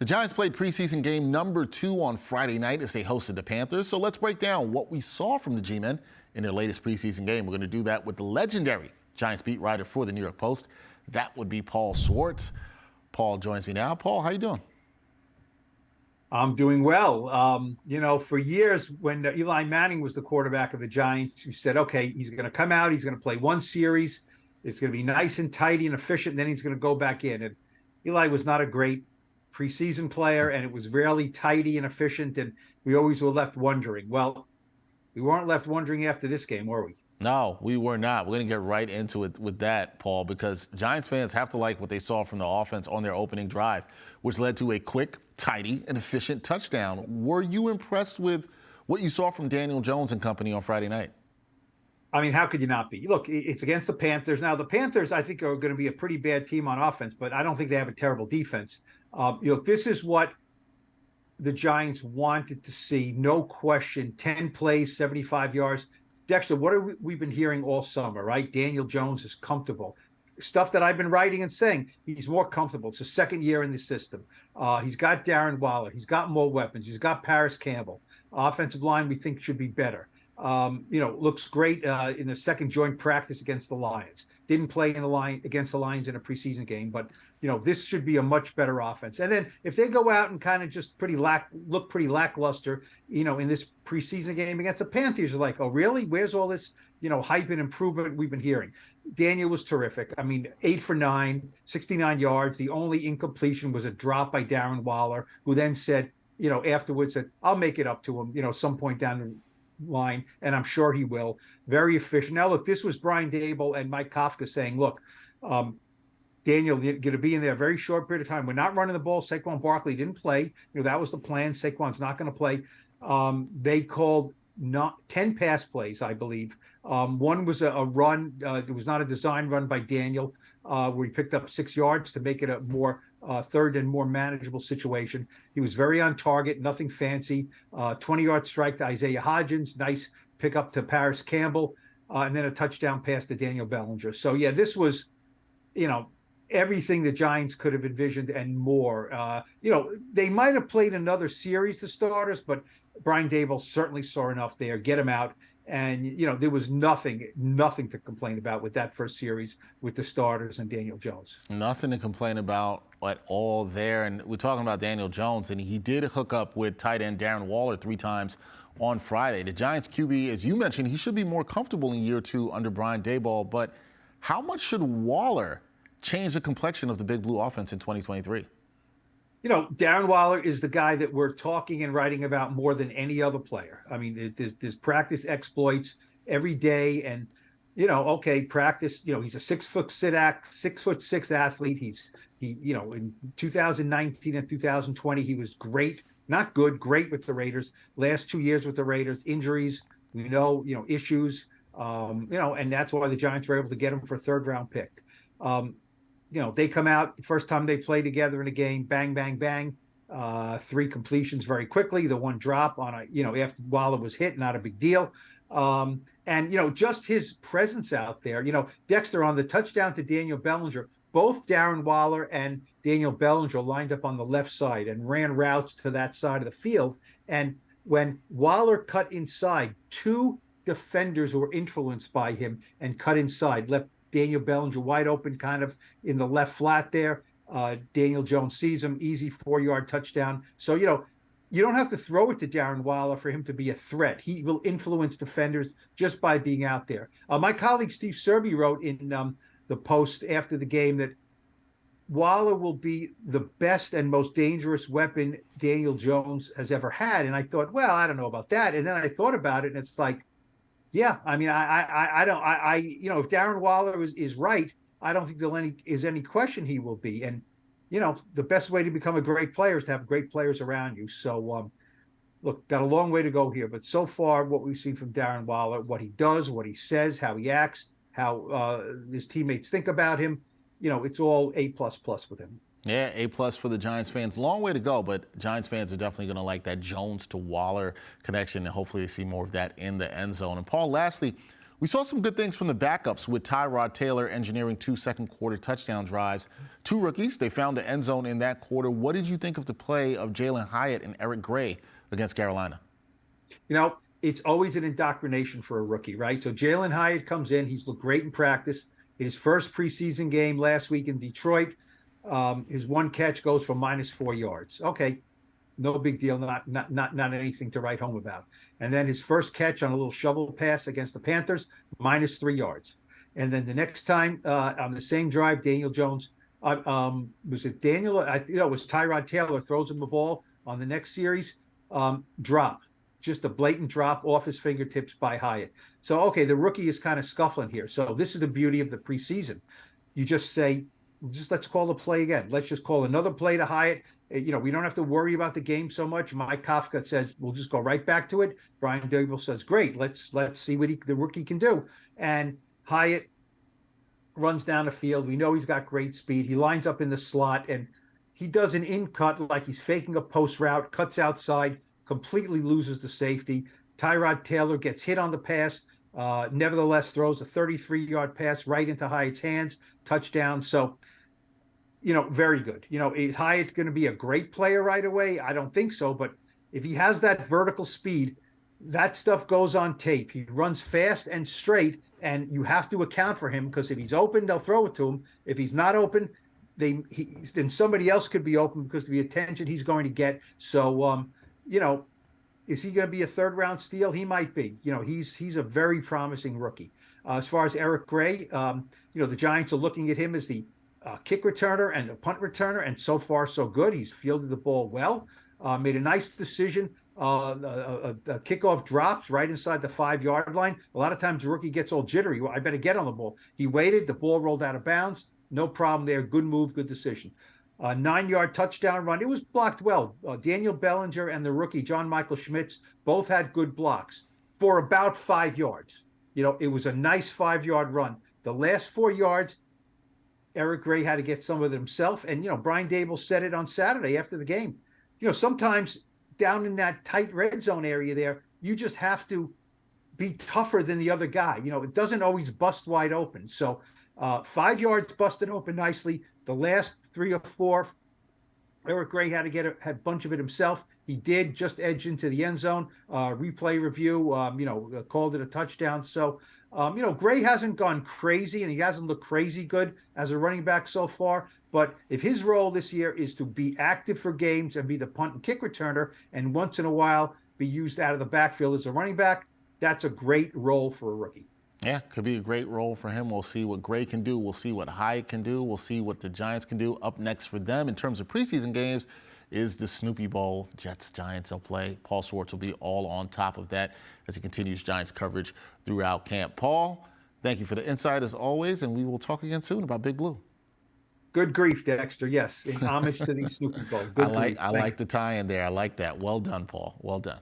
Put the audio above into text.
The Giants played preseason game number 2 on Friday night as they hosted the Panthers. So let's break down what we saw from the G-men in their latest preseason game. We're going to do that with the legendary Giants beat writer for the New York Post. That would be Paul Schwartz. Paul joins me now. Paul, how you doing? I'm doing well. For years when Eli Manning was the quarterback of the Giants, you said, okay, he's going to come out, he's going to play one series, it's going to be nice and tidy and efficient, and then he's going to go back in. And Eli was not a great preseason player, and it was rarely tidy and efficient, and we always were left wondering. Well, we weren't left wondering after this game, were we? No, we were not. We're going to get right into it with that, Paul, because Giants fans have to like what they saw from the offense on their opening drive, which led to a quick, tidy, and efficient touchdown. Were you impressed with what you saw from Daniel Jones and company on Friday night? I mean, how could you not be? Look, it's against the Panthers. Now, the Panthers, I think, are going to be a pretty bad team on offense, but I don't think they have a terrible defense. This is what the Giants wanted to see, no question. 10 plays, 75 yards. Dexter, what have we been hearing all summer, right? Daniel Jones is comfortable. Stuff that I've been writing and saying, he's more comfortable. It's the second year in the system. He's got Darren Waller. He's got more weapons. He's got Paris Campbell. Offensive line, we think, should be better. Looks great in the second joint practice against the Lions. Didn't play against the Lions in a preseason game, but this should be a much better offense. And then if they go out and kind of just look pretty lackluster, in this preseason game against the Panthers, you're like, oh really? Where's all this, hype and improvement we've been hearing? Daniel was terrific. I mean, 8 for 9, 69 yards. The only incompletion was a drop by Darren Waller, who then said, afterwards that I'll make it up to him, some point down the line, and I'm sure he will. Very efficient. Now, look, this was Brian Daboll and Mike Kafka saying, look, Daniel, you're going to be in there a very short period of time. We're not running the ball. Saquon Barkley didn't play. That was the plan. Saquon's not going to play. They called 10 pass plays, I believe. One was a run. It was not a design run by Daniel, where he picked up 6 yards to make it a more third and more manageable situation. He was very on target, nothing fancy. 20-yard strike to Isaiah Hodgins, nice pickup to Paris Campbell, and then a touchdown pass to Daniel Bellinger. So, yeah, this was, everything the Giants could have envisioned and more. They might have played another series, the starters, but Brian Daboll certainly saw enough there, get him out. And, there was nothing to complain about with that first series with the starters and Daniel Jones. Nothing to complain about at all there. And we're talking about Daniel Jones, and he did hook up with tight end Darren Waller 3 times on Friday. The Giants QB, as you mentioned, he should be more comfortable in year 2 under Brian Daboll. But how much should Waller change the complexion of the Big Blue offense in 2023? Darren Waller is the guy that we're talking and writing about more than any other player. I mean, there's practice exploits every day, and practice. He's a 6'6" athlete. In 2019 and 2020 he was great, not good, great with the Raiders. Last 2 years with the Raiders, injuries, issues, and that's why the Giants were able to get him for a 3rd-round pick. They come out the first time they play together in a game, bang, bang, bang, 3 completions very quickly. The 1 drop on after Waller was hit, not a big deal. And just his presence out there, Dexter on the touchdown to Daniel Bellinger, both Darren Waller and Daniel Bellinger lined up on the left side and ran routes to that side of the field. And when Waller cut inside, 2 defenders who were influenced by him and cut inside, left Daniel Bellinger wide open kind of in the left flat there. Daniel Jones sees him, easy 4-yard touchdown. So, you don't have to throw it to Darren Waller for him to be a threat. He will influence defenders just by being out there. My colleague Steve Serby wrote in the Post after the game that Waller will be the best and most dangerous weapon Daniel Jones has ever had. And I thought, well, I don't know about that. And then I thought about it, and it's like, yeah, I mean, I don't, if Darren Waller is right, I don't think is any question he will be. And, the best way to become a great player is to have great players around you. So, look, got a long way to go here. But so far, what we've seen from Darren Waller, what he does, what he says, how he acts, how his teammates think about him, it's all A++ with him. Yeah, A+ for the Giants fans. Long way to go, but Giants fans are definitely going to like that Jones to Waller connection, and hopefully they see more of that in the end zone. And Paul, lastly, We saw some good things from the backups with Tyrod Taylor engineering 2 second-quarter touchdown drives. 2 rookies, they found the end zone in that quarter. What did you think of the play of Jalin Hyatt and Eric Gray against Carolina? You know, it's always an indoctrination for a rookie, right? So Jalin Hyatt comes in. He's looked great in practice. His first preseason game last week in Detroit, his one catch goes for -4 yards. Okay, no big deal, not anything to write home about. And then his first catch on a little shovel pass against the Panthers, -3 yards. And then the next time on the same drive, Daniel Jones, was it Daniel? It was Tyrod Taylor throws him the ball on the next series, drop. Just a blatant drop off his fingertips by Hyatt. So, okay, the rookie is kind of scuffling here. So this is the beauty of the preseason. You just say, let's call the play again. Let's just call another play to Hyatt. We don't have to worry about the game so much. Mike Kafka says, we'll just go right back to it. Brian Dable says, great, let's see what the rookie can do. And Hyatt runs down the field. We know he's got great speed. He lines up in the slot, and he does an in-cut like he's faking a post route, cuts outside, completely loses the safety. Tyrod Taylor gets hit on the pass, nevertheless throws a 33-yard pass right into Hyatt's hands, touchdown. So, very good. Is Hyatt going to be a great player right away? I don't think so, but if he has that vertical speed, that stuff goes on tape. He runs fast and straight, and you have to account for him because if he's open, they'll throw it to him. If he's not open, then somebody else could be open because of the attention he's going to get. So, is he going to be a third-round steal? He might be. He's a very promising rookie. As far as Eric Gray, the Giants are looking at him as the kick returner and the punt returner, and so far so good. He's fielded the ball well, made a nice decision. Kickoff drops right inside the 5-yard line. A lot of times the rookie gets all jittery. Well, I better get on the ball. He waited. The ball rolled out of bounds. No problem there. Good move, good decision. 9-yard touchdown run. It was blocked well. Daniel Bellinger and the rookie, John Michael Schmitz, both had good blocks for about 5 yards. It was a nice 5-yard run. The last 4 yards, Eric Gray had to get some of it himself. And, Brian Dable said it on Saturday after the game. Sometimes down in that tight red zone area there, you just have to be tougher than the other guy. It doesn't always bust wide open. So 5 yards busted open nicely. The last 3 or 4, Eric Gray had to get a bunch of it himself. He did just edge into the end zone. Replay review, called it a touchdown. So, Gray hasn't gone crazy, and he hasn't looked crazy good as a running back so far. But if his role this year is to be active for games and be the punt and kick returner, and once in a while be used out of the backfield as a running back, that's a great role for a rookie. Yeah, could be a great role for him. We'll see what Gray can do. We'll see what Hyatt can do. We'll see what the Giants can do. Up next for them in terms of preseason games is the Snoopy Bowl. Jets-Giants will play. Paul Schwartz will be all on top of that as he continues Giants coverage throughout camp. Paul, thank you for the insight as always, and we will talk again soon about Big Blue. Good grief, Dexter. Yes, in homage to the Snoopy Bowl. I like the tie in there. I like that. Well done, Paul. Well done.